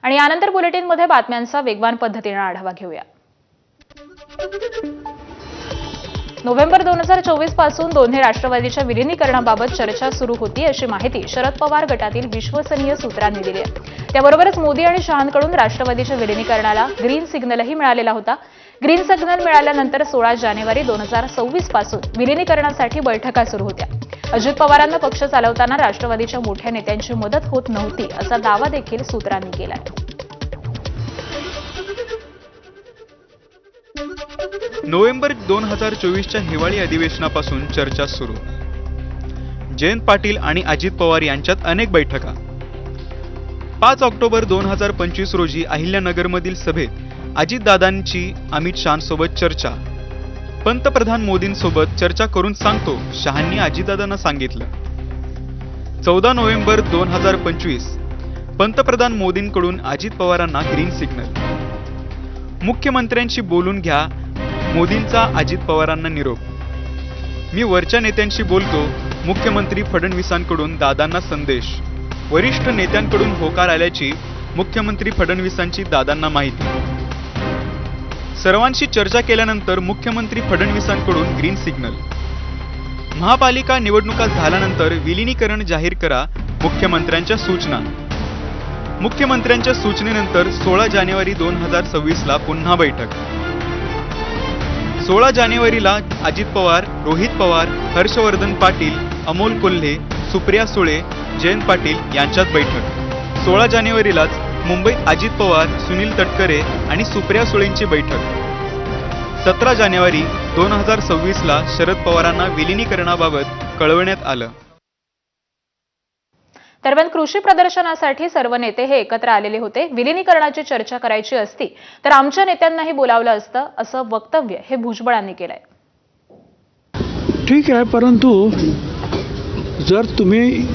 आणि यानंतर बुलेटिनमध्ये बातम्यांचा वेगवान पद्धतीने आढावा घेऊया। नोव्हेंबर 2024 पासून दोन्ही राष्ट्रवादीच्या विलीनीकरणाबाबत चर्चा सुरू होती अशी माहिती शरद पवार गटातील विश्वसनीय सूत्रांनी दिली आहे। त्याबरोबरच मोदी आणि शहांकडून राष्ट्रवादीच्या विलीनीकरणाला ग्रीन सिग्नलही मिळालेला होता। ग्रीन सिग्नल मिळाल्यानंतर 16 जानेवारी 2026 पासून विलीनीकरणासाठी बैठका सुरू होत्या। अजित पवारांना पक्ष चालवताना राष्ट्रवादीच्या मोठ्या नेत्यांची मदत होत नव्हती असा दावा देखील सूत्रांनी केला आहे। नोव्हेंबर 2024च्या हिवाळी अधिवेशनापासून चर्चा सुरू। जयंत पाटील आणि अजित पवार यांच्यात अनेक बैठका। 5 ऑक्टोबर 2025 रोजी अहिल्यानगरमधील सभेत अजितदादांची अमित शहांसोबत चर्चा। पंतप्रधान मोदींसोबत चर्चा करून सांगतो, शहांनी अजितदादांना सांगितलं। 14 नोव्हेंबर 2025 पंतप्रधान मोदींकडून अजित पवारांना ग्रीन सिग्नल। मुख्यमंत्र्यांशी बोलून घ्या, मोदींचा अजित पवारांना निरोप। मी वरच्या नेत्यांशी बोलतो, मुख्यमंत्री फडणवीसांकडून दादांना संदेश। वरिष्ठ नेत्यांकडून होकार आल्याची मुख्यमंत्री फडणवीसांची दादांना माहिती। सर्वांशी चर्चा केल्यानंतर मुख्यमंत्री फडणवीसांकडून ग्रीन सिग्नल। महापालिका निवडणुका झाल्यानंतर विलीनीकरण जाहीर करा, मुख्यमंत्र्यांच्या सूचना। मुख्यमंत्र्यांच्या सूचनेनंतर 16 जानेवारी 2026 ला पुन्हा बैठक। 16 जानेवारीला अजित पवार, रोहित पवार, हर्षवर्धन पाटील, अमोल कोल्हे, सुप्रिया सुळे, जयंत पाटील यांच्यात बैठक। 16 जानेवारीलाच मुंबईत अजित पवार, सुनील तटकरे आणि सुप्रिया सुळेंची बैठक। 17 जानेवारी 2026 ला शरद पवारांना विलीनीकरणाबाबत कळवण्यात आलं। दरम्यान कृषी प्रदर्शनासाठी सर्व नेते हे एकत्र आलेले होते। विलीनीकरणाची चर्चा करायची असती तर आमच्या नेत्यांनाही बोलावलं असतं असं वक्तव्य हे भुजबळांनी केलंय। ठीक आहे, परंतु जर तुम्ही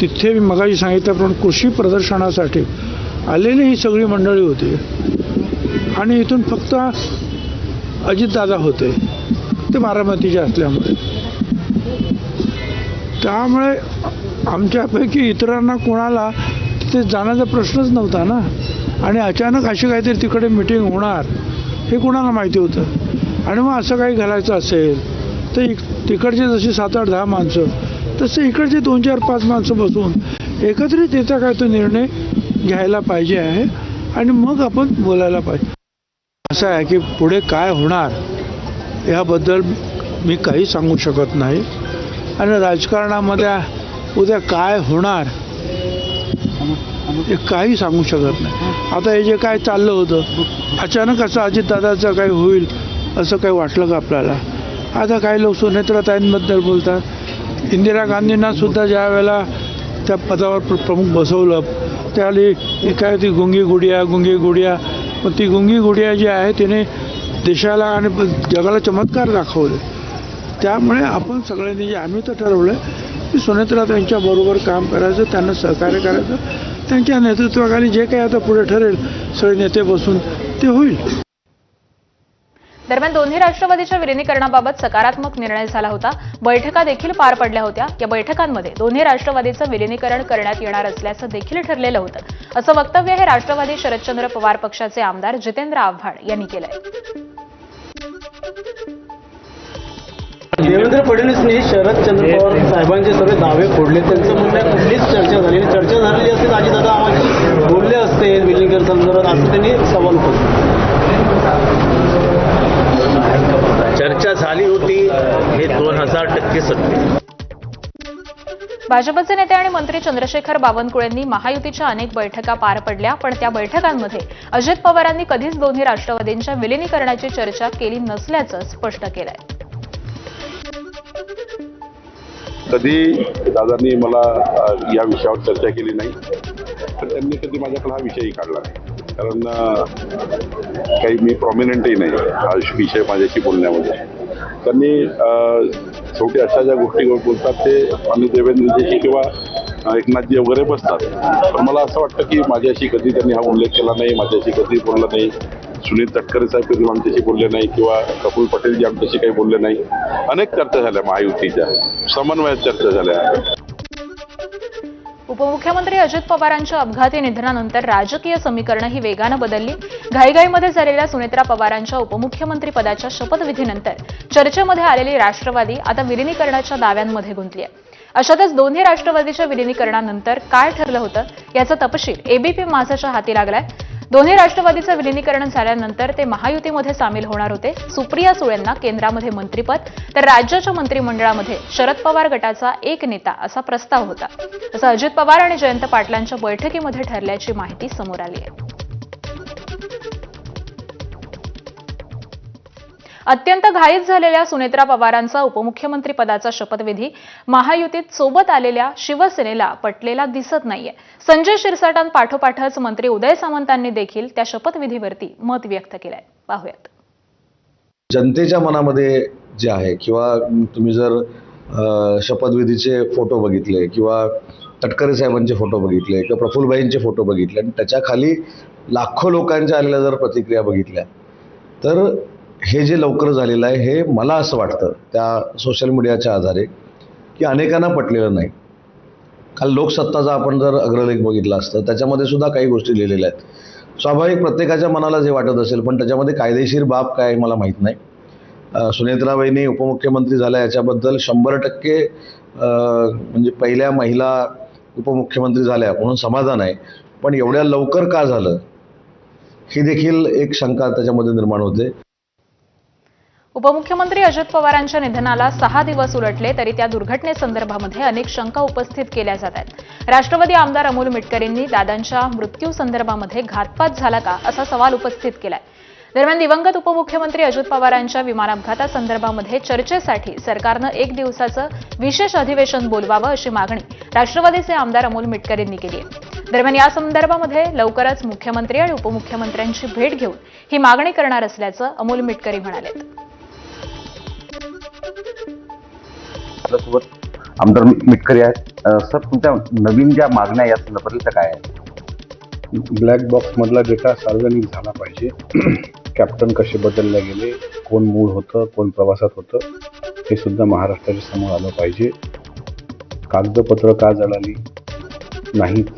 तिथे मगाशी सांगितल्याप्रमाणे कृषी प्रदर्शनासाठी आलेली ही सगळी मंडळी होती आणि इथून फक्त अजितदादा होते, ते बारामतीचे असल्यामुळे, त्यामुळे आमच्यापैकी इतरांना कोणाला तिथे जाण्याचा प्रश्नच नव्हता ना। आणि अचानक अशी काहीतरी तिकडे मिटिंग होणार हे कोणाला माहिती होतं। आणि मग असं काही घालायचं असेल तर तिकडचे जशी 7-8-10 माणसं, तसे इकडचे 2-4-5 माणसं बसून एकत्रित त्याचा काय तो निर्णय घ्यायला पाहिजे आहे आणि मग आपण बोलायला पाहिजे। असं आहे की पुढे काय होणार याबद्दल मी काही सांगू शकत नाही आणि राजकारणामध्ये उद्या काय होणार हे काही सांगू शकत नाही। आता हे जे काय चाललं होतं अचानक असं अजितदादाचं काही होईल असं काही वाटलं का आपल्याला? आता काही लोक सुनेत्राताईंबद्दल बोलतात। इंदिरा गांधींना सुद्धा ज्या वेळेला त्या पदावर प्रमुख बसवलं त्यावेळी काय ती गुंगी गुडिया पण ती गुंगी गुडिया जी आहे तिने देशाला आणि जगाला चमत्कार दाखवले। त्यामुळे आपण सगळ्यांनी जे आम्ही तर ठरवलं की सुनेत्राताईंच्या बरोबर काम करायचं, त्यांना सहकार्य करायचं, त्यांच्या नेतृत्वाखाली जे काही आता पुढे ठरेल सगळे नेते बसून ते होईल। दरम्यान दोन्ही राष्ट्रवादीच्या विलीनीकरणाबाबत सकारात्मक निर्णय झाला होता। बैठका देखील पार पडल्या होत्या। या बैठकांमध्ये दोन्ही राष्ट्रवादीचं विलीनीकरण करण्यात येणार असल्याचं देखील ठरलेलं होतं असं वक्तव्य हे राष्ट्रवादी शरदचंद्र पवार पक्षाचे आमदार जितेंद्र आव्हाड यांनी केलंय। देवेंद्र फडणवीसने शरदचंद्र पवार साहेबांचे सगळे दावे फोडले। त्यांचं म्हणणं कुठलीच चर्चा झाली नाही। चर्चा झालेली असते अजितदादा आम्हाला बोलले असते विलीनीकरण संदर्भात असं त्यांनी सवाल केला। चर्चा झाली होती हे 2000% सत्य। भाजपचे नेते आणि मंत्री चंद्रशेखर बावनकुळेंनी महायुतीच्या अनेक बैठका पार पडल्या, पण त्या बैठकांमध्ये अजित पवारांनी कधीच दोन्ही राष्ट्रवादींच्या विलीनीकरणाची चर्चा केली नसल्याचं स्पष्ट केलंय। कधी दादांनी मला या विषयावर चर्चा केली नाही, पण त्यांनी कधी माझ्याकडे हा विषयही काढला नाही, कारण काही मी प्रॉमिनंटही नाही हा विषय माझ्याशी बोलण्यामध्ये। त्यांनी शेवटी अशा ज्या गोष्टी बोलतात ते आणि देवेंद्रजी किंवा एकनाथजी वगैरे बसतात, पण मला असं वाटतं की माझ्याशी कधी त्यांनी हा उल्लेख केला नाही, माझ्याशी कधी बोलला नाही। सुनील तटकरे साहेब कधी आमच्याशी बोलले नाही किंवा प्रफुल्ल पटेलजी आमच्याशी काही बोलले नाही। अनेक चर्चा झाल्या महायुतीच्या, समन्वयात चर्चा झाल्या। उपमुख्यमंत्री अजित पवारांच्या अपघाती निधनानंतर राजकीय समीकरणं ही वेगानं बदलली. घाईघाईमध्ये झालेल्या सुनेत्रा पवारांच्या उपमुख्यमंत्री पदाच्या शपथविधीनंतर चर्चेमध्ये आलेली राष्ट्रवादी आता विलिनीकरणाच्या दाव्यांमध्ये गुंतली आहे. अशातच दोन्ही राष्ट्रवादीच्या विलिनीकरणानंतर काय ठरलं होतं याचा तपशील एबीपी माझाच्या हाती लागलाय. दोन्ही राष्ट्रवादीचं विलिनीकरण झाल्यानंतर ते महायुतीमध्ये सामील होणार होते. सुप्रिया सुळेंना केंद्रामध्ये मंत्रिपद तर राज्याच्या मंत्रिमंडळामध्ये शरद पवार गटाचा एक नेता असा प्रस्ताव होता, असं अजित पवार आणि जयंत पाटलांच्या बैठकीमध्ये ठरल्याची माहिती समोर आली आहे. अत्यंत घाईत झालेल्या सुनेत्रा पवारांचा उपमुख्यमंत्री पदाचा शपथविधी महायुतीत सोबत आलेल्या शिवसेनेला पटलेला दिसत नाहीये. संजय शिरसाटांपाठोपाठच मंत्री उदय सामंतांनी देखील त्या शपथविधीवरती मत व्यक्त केलंय. पाहूयात. जनतेच्या मनामध्ये जे आहे किंवा तुम्ही जर शपथविधीचे फोटो बघितले किंवा तटकरे साहेबांचे फोटो बघितले किंवा प्रफुल्लबाईंचे फोटो बघितले आणि त्याच्या खाली लाखो लोकांच्या आलेल्या जर प्रतिक्रिया बघितल्या तर हे जे लवकर झालेलं आहे हे मला असं वाटतं त्या सोशल मीडियाच्या आधारे की अनेकांना पटलेलं नाही. काल लोकसत्ताचा आपण जर अग्रलेख बघितला असतं त्याच्यामध्ये सुद्धा काही गोष्टी लिहिलेल्या आहेत. स्वाभाविक प्रत्येकाच्या मनाला जे वाटत असेल पण त्याच्यामध्ये कायदेशीर बाब काय मला माहीत नाही. सुनेत्राबाईंनी उपमुख्यमंत्री झाल्या याच्याबद्दल 100% म्हणजे पहिल्या महिला उपमुख्यमंत्री झाल्या म्हणून समाधान आहे. पण एवढ्या लवकर का झालं ही देखील एक शंका त्याच्यामध्ये निर्माण होते. उपमुख्यमंत्री अजित पवारांच्या निधनाला 6 दिवस उलटले तरी त्या दुर्घटनेसंदर्भामध्ये अनेक शंका उपस्थित केल्या जात आहेत. राष्ट्रवादी आमदार अमोल मिटकरींनी दादांच्या मृत्यूसंदर्भामध्ये घातपात झाला का असा सवाल उपस्थित केलाय. दरम्यान दिवंगत उपमुख्यमंत्री अजित पवारांच्या विमान अपघातासंदर्भामध्ये चर्चेसाठी सरकारनं 1 दिवसाचं विशेष अधिवेशन बोलवावं अशी मागणी राष्ट्रवादीचे आमदार अमोल मिटकरींनी केली आहे. दरम्यान या संदर्भामध्ये लवकरच मुख्यमंत्री आणि उपमुख्यमंत्र्यांची भेट घेऊन ही मागणी करणार असल्याचं अमोल मिटकरी म्हणाले. सोबत आमदार मिटकरी आहेत. सर, तुमच्या नवीन ज्या मागण्या या संदर्भातल्या काय आहेत? ब्लॅक बॉक्समधला डेटा सार्वजनिक झाला पाहिजे. कॅप्टन कसे बदलले गेले, कोण मूळ होतं, कोण प्रवासात होतं, हे सुद्धा महाराष्ट्राच्या समोर आलं पाहिजे. कागदपत्र का जळाली नाहीत,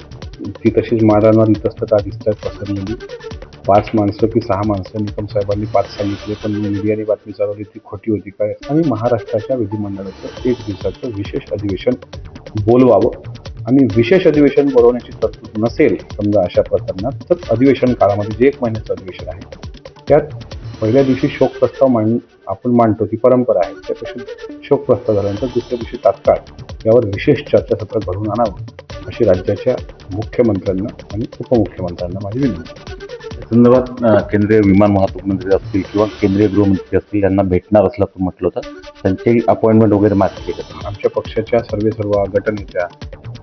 ती तशीच मारामार इतस्त का दिसतात पसरलेली. 5 माणसं की 6 माणसं निकम साहेबांनी 5 सांगितले पण मीडियाने बातमी चालवली ती खोटी होती काय. आणि महाराष्ट्राच्या विधिमंडळाचं 1 दिवसाचं विशेष अधिवेशन बोलवावं आणि विशेष अधिवेशन बोलवण्याची तरतूद नसेल समजा अशा प्रकरणात तर अधिवेशन काळामध्ये जे 1 महिन्याचं अधिवेशन आहे त्यात पहिल्या दिवशी शोक प्रस्ताव आपण मांडतो, ती परंपरा आहे. त्यापेक्षा शोक प्रस्ताव झाल्यानंतर दुसऱ्या दिवशी तात्काळ यावर विशेष चर्चासत्र घडवून आणावं अशी राज्याच्या मुख्यमंत्र्यांना आणि उपमुख्यमंत्र्यांना माझी विनंती. संदर्भात केंद्रीय विमान वाहतूक मंत्री असतील किंवा केंद्रीय गृहमंत्री असतील यांना भेटणार असल्याचं म्हटलं होतं, त्यांची अपॉइंटमेंट वगैरे मागितली का? आमच्या पक्षाच्या सर्व गटनेत्या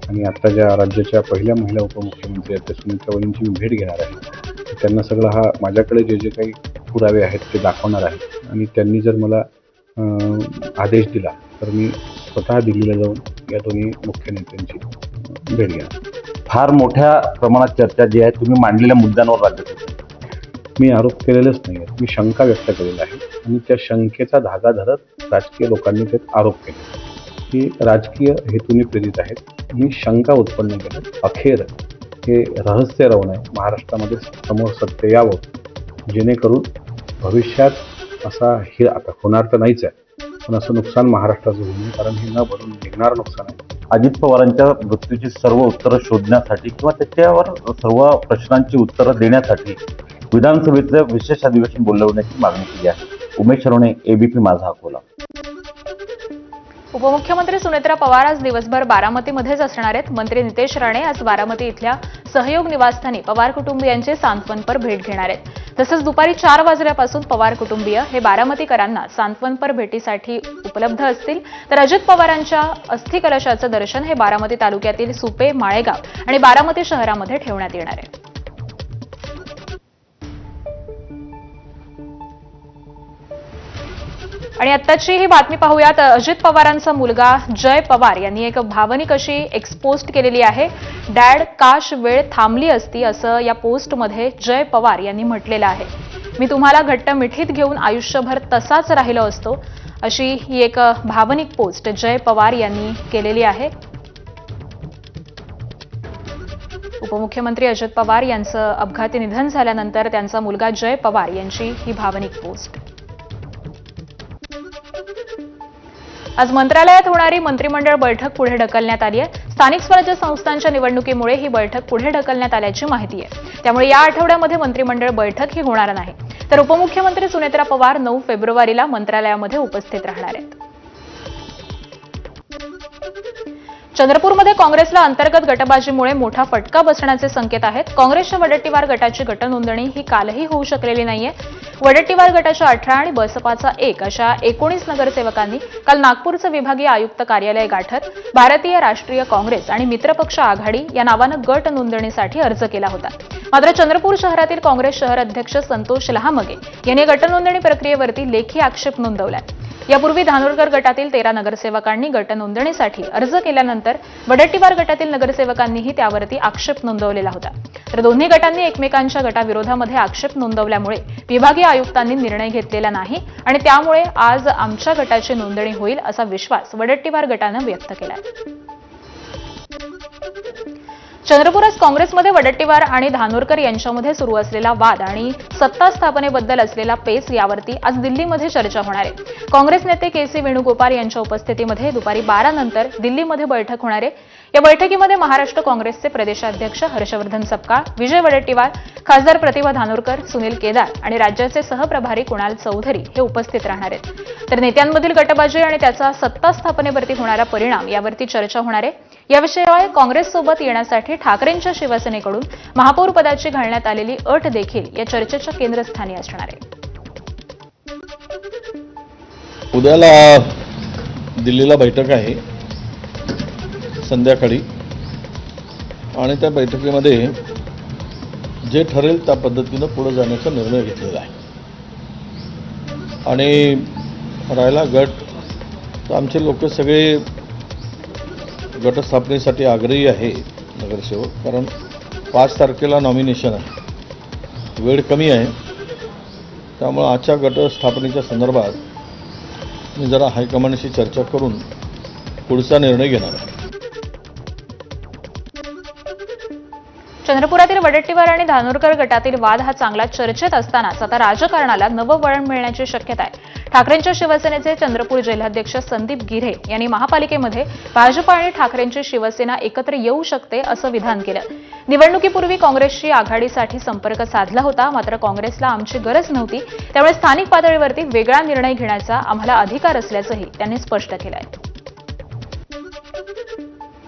आणि आता ज्या राज्याच्या पहिल्या महिला उपमुख्यमंत्री आहेत त्या सुनेत्राबाईंची मी भेट घेणार आहे. त्यांना सगळं हा माझ्याकडे जे काही पुरावे आहेत ते दाखवणार आहे आणि त्यांनी जर मला आदेश दिला तर मी स्वतः दिल्लीला जाऊन या दोन्ही मुख्य नेत्यांची भेट घेणार. फार मोठ्या प्रमाणात चर्चा जी आहे तुम्ही मांडलेल्या मुद्द्यांवर राज्यात मी आरोप केलेलेच नाही आहेत, मी शंका व्यक्त केलेल्या आहे आणि त्या शंकेचा धागा धरत राजकीय लोकांनी त्यात आरोप केले की राजकीय हेतूने प्रेरित आहेत. मी शंका उत्पन्न केल्या. अखेर हे रहस्य राहू नये, महाराष्ट्रामध्ये समोर सत्य यावं जेणेकरून भविष्यात असा हे आता होणार तर नाहीच आहे पण असं नुकसान महाराष्ट्राचं होऊ नये, कारण हे न भरून निघणार नुकसान आहे. अजित पवारांच्या मृत्यूची सर्व उत्तरं शोधण्यासाठी किंवा त्याच्यावर सर्व प्रश्नांची उत्तरं देण्यासाठी विधानसभेचं विशेष अधिवेशन बोलवण्याची मागणी केली आहे. उमेश शरोणे, एबीपी माझा अकोला. उपमुख्यमंत्री सुनेत्रा पवार आज दिवसभर बारामतीमध्येच असणार आहेत. मंत्री नितेश राणे आज बारामती इथल्या सहयोग निवासस्थानी पवार कुटुंबियांचे सांत्वनपर भेट घेणार आहेत. तसंच दुपारी 4 वाजल्यापासून पवार कुटुंबीय हे बारामतीकरांना सांत्वनपर भेटीसाठी उपलब्ध असतील. तर अजित पवारांच्या अस्थिकलशाचं दर्शन हे बारामती तालुक्यातील सुपे, माळेगाव आणि बारामती शहरामध्ये ठेवण्यात येणार आहे. आणि आत्ताची ही बातमी पाहूयात. अजित पवारांचा मुलगा जय पवार यांनी एक भावनिक अशी एक्सपोस्ट केलेली आहे. डॅड, काश वेळ थांबली असती असं या पोस्टमध्ये जय पवार यांनी म्हटलेलं आहे. मी तुम्हाला घट्ट मिठीत घेऊन आयुष्यभर तसाच राहिलो असतो अशी ही एक भावनिक पोस्ट जय पवार यांनी केलेली आहे. उपमुख्यमंत्री अजित पवार यांचं अपघाती निधन झाल्यानंतर त्यांचा मुलगा जय पवार यांची ही भावनिक पोस्ट. आज मंत्रालयात होणारी मंत्रिमंडळ बैठक पुढे ढकलण्यात आली आहे. स्थानिक स्वराज्य संस्थांच्या निवडणुकीमुळे ही बैठक पुढे ढकलण्यात आल्याची माहिती आहे. त्यामुळे या आठवड्यामध्ये मंत्रिमंडळ बैठक ही होणार नाही. तर उपमुख्यमंत्री सुनेत्रा पवार 9 फेब्रुवारीला मंत्रालयामध्ये उपस्थित राहणार आहेत. चंद्रपूरमध्ये काँग्रेसला अंतर्गत गटबाजीमुळे मोठा फटका बसण्याचे संकेत आहेत. काँग्रेसच्या वडट्टीवार गटाची गटनोंदणी ही कालही होऊ शकलेली नाहीये. वडट्टीवार गटाच्या 18 आणि बसपाचा 1 अशा 19 नगरसेवकांनी काल नागपूरचं विभागीय आयुक्त कार्यालय गाठत भारतीय राष्ट्रीय काँग्रेस आणि मित्रपक्ष आघाडी या नावानं गट नोंदणीसाठी अर्ज केला होता. मात्र चंद्रपूर शहरातील काँग्रेस शहर अध्यक्ष संतोष लहामगे यांनी गटनोंदणी प्रक्रियेवरती लेखी आक्षेप नोंदवलाय. यापूर्वी धानोरकर गटातील 13 नगरसेवकांनी गटनोंदणीसाठी अर्ज केल्यानंतर वडट्टीवार गटातील नगरसेवकांनीही त्यावरती आक्षेप नोंदवलेला होता. तर दोन्ही गटांनी एकमेकांच्या गटाविरोधामध्ये आक्षेप नोंदवल्यामुळे विभागीय आयुक्तांनी निर्णय घेतलेला नाही आणि त्यामुळे आज आमच्या गटाची नोंदणी होईल असा विश्वास वडट्टीवार गटानं व्यक्त केलाय. चंद्रपुरात काँग्रेसमध्ये वडट्टीवार आणि धानोरकर यांच्यामध्ये सुरू असलेला वाद आणि सत्ता स्थापनेबद्दल असलेला पेच यावरती आज दिल्लीमध्ये चर्चा होणार आहे. काँग्रेस नेते के.सी. वेणुगोपाल यांच्या उपस्थितीमध्ये दुपारी 12 नंतर दिल्लीमध्ये बैठक होणार आहे. या बैठकीमध्ये महाराष्ट्र काँग्रेसचे प्रदेशाध्यक्ष हर्षवर्धन सपकाळ, विजय वडट्टीवार, खासदार प्रतिभा धानोरकर, सुनील केदार आणि राज्याचे सहप्रभारी कुणाल चौधरी हे उपस्थित राहणार आहेत. तर नेत्यांमधील गटबाजी आणि त्याचा सत्ता स्थापनेवरती होणारा परिणाम यावरती चर्चा होणार आहे. या विषयावर काँग्रेससोबत येण्यासाठी ठाकरेंच्या शिवसेनेकडून महापौर पदाची घालण्यात आलेली अट देखील या चर्चेच्या केंद्रस्थानी असणार आहे. उद्याला दिल्लीला बैठक आहे संध्याकाळी आणि त्या बैठकीमध्ये जे ठरेल त्या पद्धतीनं पुढे जाण्याचा निर्णय घेतलेला आहे. आणि राहिला गट तर आमचे लोक सगळे गटस्थापनेसाठी आग्रही आहे नगरसेवक, कारण 5 तारखेला नॉमिनेशन आहे, वेळ कमी आहे. त्यामुळे आजच्या गटस्थापनेच्या संदर्भात मी जरा हायकमांडशी चर्चा करून पुढचा निर्णय घेणार आहे. चंद्रपुरातील वडट्टीवार आणि धानोरकर गटातील वाद हा चांगला चर्चेत असतानाच आता राजकारणाला नवं वळण मिळण्याची शक्यता आहे. ठाकरेंच्या शिवसेनेचे चंद्रपूर जिल्हाध्यक्ष संदीप गिऱ्हे यांनी महापालिकेमध्ये भाजप आणि ठाकरेंची शिवसेना एकत्र येऊ शकते असं विधान केलं. निवडणुकीपूर्वी काँग्रेसशी आघाडीसाठी संपर्क साधला होता, मात्र काँग्रेसला आमची गरज नव्हती. त्यामुळे स्थानिक पातळीवरती वेगळा निर्णय घेण्याचा आम्हाला अधिकार असल्याचंही त्यांनी स्पष्ट केलं आहे.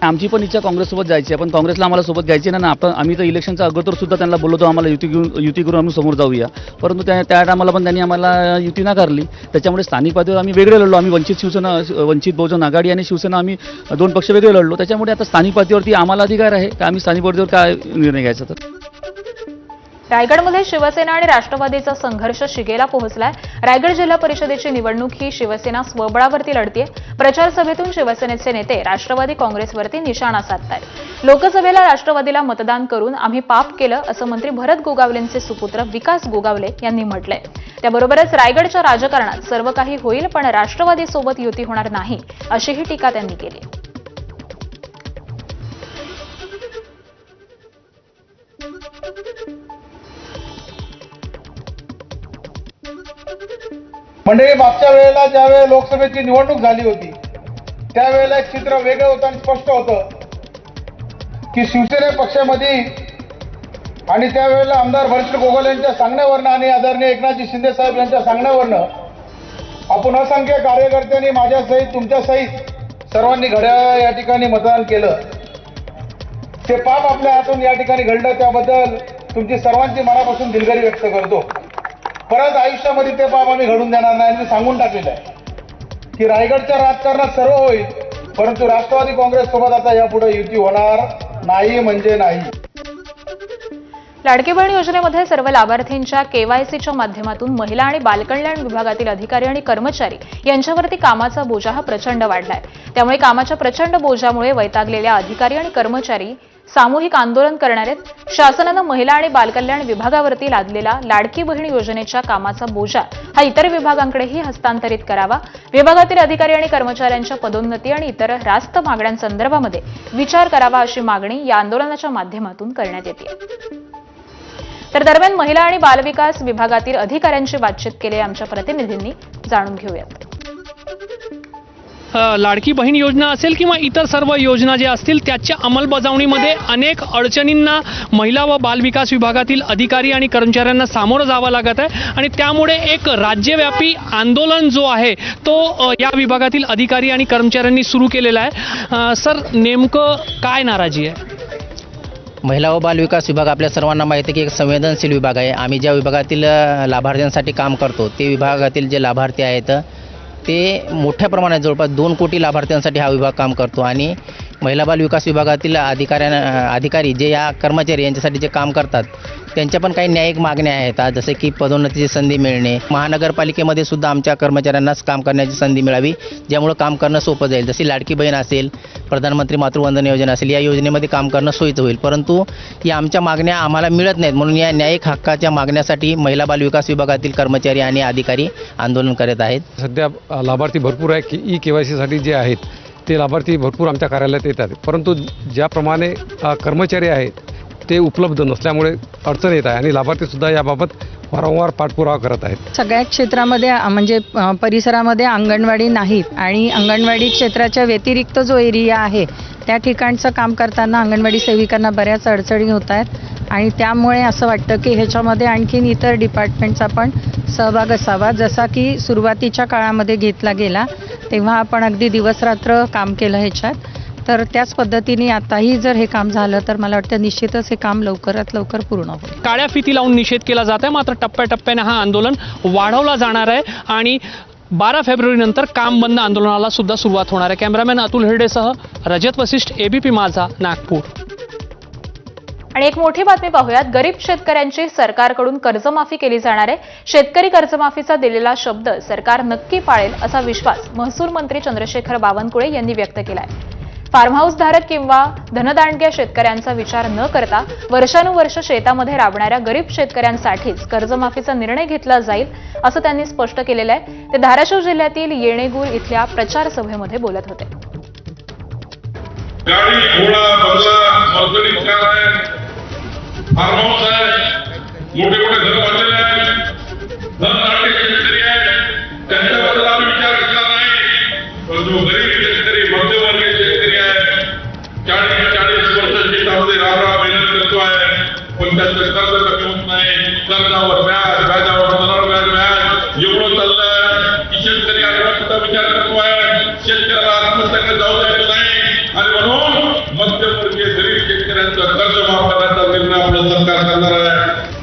आमची पण इच्छा काँग्रेससोबत जायची आहे, पण काँग्रेसला आम्हाला सोबत घ्यायची नाही ना. आम्ही तर इलेक्शनच्या अगोदर सुद्धा त्यांना बोलवतो आम्हाला युती करून आम्ही समोर जाऊया, परंतु त्या टायमाला पण त्यांनी आम्हाला युती नाकारली. त्याच्यामुळे स्थानिक पातळीवर आम्ही वेगळे लढलो. आम्ही वंचित बहुजन आघाडी आणि शिवसेना आम्ही 2 पक्ष वेगळे लढलो. त्याच्यामुळे आता स्थानिक पातळीवरती आम्हाला अधिकार आहे का आम्ही स्थानिक पातळीवर काय निर्णय घ्यायचा. तर रायगडमध्ये शिवसेना आणि राष्ट्रवादीचा संघर्ष शिगेला पोहोचलाय. रायगड जिल्हा परिषदेची निवडणूक ही शिवसेना स्वबळावरती लढतीये. प्रचार सभेतून शिवसेनेचे नेते राष्ट्रवादी काँग्रेसवरती निशाणा साधतायत. लोकसभेला राष्ट्रवादीला मतदान करून आम्ही पाप केलं असं मंत्री भरत गोगावलेंचे सुपुत्र विकास गोगावले यांनी म्हटलंय. त्याबरोबरच रायगडच्या राजकारणात सर्व काही होईल, पण राष्ट्रवादीसोबत युती होणार नाही अशीही टीका त्यांनी केली. मंडळी, मागच्या वेळेला ज्यावेळेला लोकसभेची निवडणूक झाली होती त्यावेळेला एक चित्र वेगळं होतं आणि स्पष्ट होतं की शिवसेना पक्षामध्ये आणि त्यावेळेला आमदार भरत गोगावले यांच्या सांगण्यावरनं आणि आदरणीय एकनाथजी शिंदे साहेब यांच्या सांगण्यावरनं आपण असंख्य कार्यकर्त्यांनी माझ्यासहित तुमच्यासहित सर्वांनी घड्याळ या ठिकाणी मतदान केलं. ते पाप आपल्या हातून या ठिकाणी घडलं, त्याबद्दल तुमची सर्वांची मनापासून दिलगिरी व्यक्त करतो. परत आयुष्यामध्ये ते पाप आम्ही घडून देणार नाही. मी सांगून टाकलेलं आहे की रायगडच्या राजकारणात सर्व होईल, परंतु राष्ट्रवादी काँग्रेस सोबत आता यापुढे युती होणार नाही म्हणजे नाही. लाडकी बहीण योजनेमध्ये सर्व लाभार्थींच्या केवायसीच्या माध्यमातून महिला आणि बालकल्याण विभागातील अधिकारी आणि कर्मचारी यांच्यावरती कामाचा बोजा हा प्रचंड वाढलाय. त्यामुळे कामाच्या प्रचंड बोजामुळे वैतागलेल्या अधिकारी आणि कर्मचारी सामूहिक आंदोलन करणार आहेत। शासनानं महिला आणि बालकल्याण विभागावरती लादलेला लाडकी बहीण योजनेच्या कामाचा बोजा हा इतर विभागांकडेही हस्तांतरित करावा। विभागातील अधिकारी आणि कर्मचाऱ्यांच्या पदोन्नती आणि इतर रास्त मागण्यांसंदर्भामध्ये विचार करावा अशी मागणी या आंदोलनाच्या माध्यमातून करण्यात येते। तर दरम्यान महिला आणि बालविकास विभागातील अधिकाऱ्यांशी बातचीत केली आमच्या प्रतिनिधींनी, जाणून घेऊयात। लाडकी बहीण योजना असेल किंवा इतर सर्व योजना ज्या असतील त्याच्या अंमलबजावणीमध्ये अनेक अडचणींना महिला व बालविकास विभागातील अधिकारी आणि कर्मचाऱ्यांना सामोरं जावं लागत आहे आणि त्यामुळे एक राज्यव्यापी आंदोलन जो आहे तो या विभागातील अधिकारी आणि कर्मचाऱ्यांनी सुरू केलेला आहे। सर, नेमकं काय नाराजी आहे? महिला व बालविकास विभाग आपल्या सर्वांना माहिती आहे की एक संवेदनशील विभाग आहे। आम्ही ज्या विभागातील लाभार्थ्यांसाठी काम करतो ते विभागातील जे लाभार्थी आहेत ते मोठ्या प्रमाणात जवळपास 2 कोटी लाभार्थ्यांसाठी हा विभाग काम करतो आणि महिला बाल विकास विभागातील अधिकारी जे या कर्मचारी यांच्यासाठी जे काम करतात त्यांच्या पण काही न्यायिक मागण्या आहेत, जसे की पदोन्नतीची संधी मिळणे, महानगरपालिकेमध्ये सुद्धा आमच्या कर्मचाऱ्यांनाच काम करण्याची संधी मिळावी ज्यामुळे काम करणं सोपं जाईल। जशी लाडकी बहीण असेल, प्रधानमंत्री मातृवंदना योजना असेल, या योजनेमध्ये काम करणं सोयीचं होईल, परंतु या आमच्या मागण्या आम्हाला मिळत नाहीत। म्हणून या न्यायिक हक्काच्या मागण्यासाठी महिला बाल विकास विभागातील कर्मचारी आणि अधिकारी आंदोलन करत आहेत। सध्या लाभार्थी भरपूर आहे की KYCसाठी जे आहेत ते लाभार्थी भरपूर आमच्या कार्यालयात येतात, परंतु ज्याप्रमाणे कर्मचारी आहेत ते उपलब्ध नसल्यामुळे अडचण येत आहे आणि लाभार्थीसुद्धा याबाबत वारंवार पाठपुरावा करत आहेत। सगळ्या क्षेत्रामध्ये म्हणजे परिसरामध्ये अंगणवाडी नाहीत आणि अंगणवाडी क्षेत्राच्या व्यतिरिक्त जो एरिया आहे त्या ठिकाणचं काम करताना अंगणवाडी सेविकांना बऱ्याच अडचणी होत आहेत आणि त्यामुळे असं वाटतं की ह्याच्यामध्ये आणखीन इतर डिपार्टमेंटचा पण सहभाग असावा, जसा की सुरुवातीच्या काळामध्ये घेतला गेला तेव्हा आपण अगदी दिवसरात्र काम केलं ह्याच्यात, तर त्याच पद्धतीने आताही जर हे काम झालं तर मला वाटतं निश्चितच हे काम लवकरात लवकर पूर्ण होईल। काळ्या फिती लावून निषेध केला जात आहे, मात्र टप्प्याटप्प्याने हा आंदोलन वाढवला जाणार आहे आणि 12 फेब्रुवारीनंतर काम बंद आंदोलनाला सुद्धा सुरुवात होणार आहे। कॅमेरामॅन अतुल हिरडेसह रजत वसिष्ठ, ABP माझा, नागपूर। आणि एक मोठी बातमी पाहूयात। गरीब शेतकऱ्यांची सरकारकडून कर्जमाफी केली जाणार आहे। शेतकरी कर्जमाफीचा दिलेला शब्द सरकार नक्की पाळेल असा विश्वास महसूल मंत्री चंद्रशेखर बावनकुळे यांनी व्यक्त केला आहे। फार्म हाऊस धारक किंवा धनदांडग्या शेतकऱ्यांचा विचार न करता वर्षानुवर्ष शेतामध्ये राबणाऱ्या गरीब शेतकऱ्यांसाठीच कर्जमाफीचा निर्णय घेतला जाईल असं त्यांनी स्पष्ट केलेलं आहे। ते धाराशिव जिल्ह्यातील येणेगूर इथल्या प्रचार सभेमध्ये बोलत होते। गाड़ी घोड़ा बंगला मजदूरी कार है, फार्म हाउस है, मोठे मोठे घर बांधलेले आहेत, धनदांडगे शेतकरी आहेत, त्यांच्याबद्दल आम्ही विचार केला नाही, पण जो गरीब शेतकरी, मध्यमवर्गीय शेतकरी आहे, 40 वर्ष शेतामध्ये राबराब मेहनत करतो आहे, पण त्याचं कर्ज कमी होत नाही, कर्जावर व्याज, व्याजावर पुनर्व्याज, व्याज एवढं चाललंय की शेतकरी आत्महत्येचा विचार करतो आहे, शेतकऱ्याला आत्महत्याकडे जाऊ द्यायचं नाही आणि म्हणून मध्यमवर्गीय गरीब शेतकऱ्यांचं कर्ज माफ करण्याचा निर्णय आपलं सरकार करणार आहे।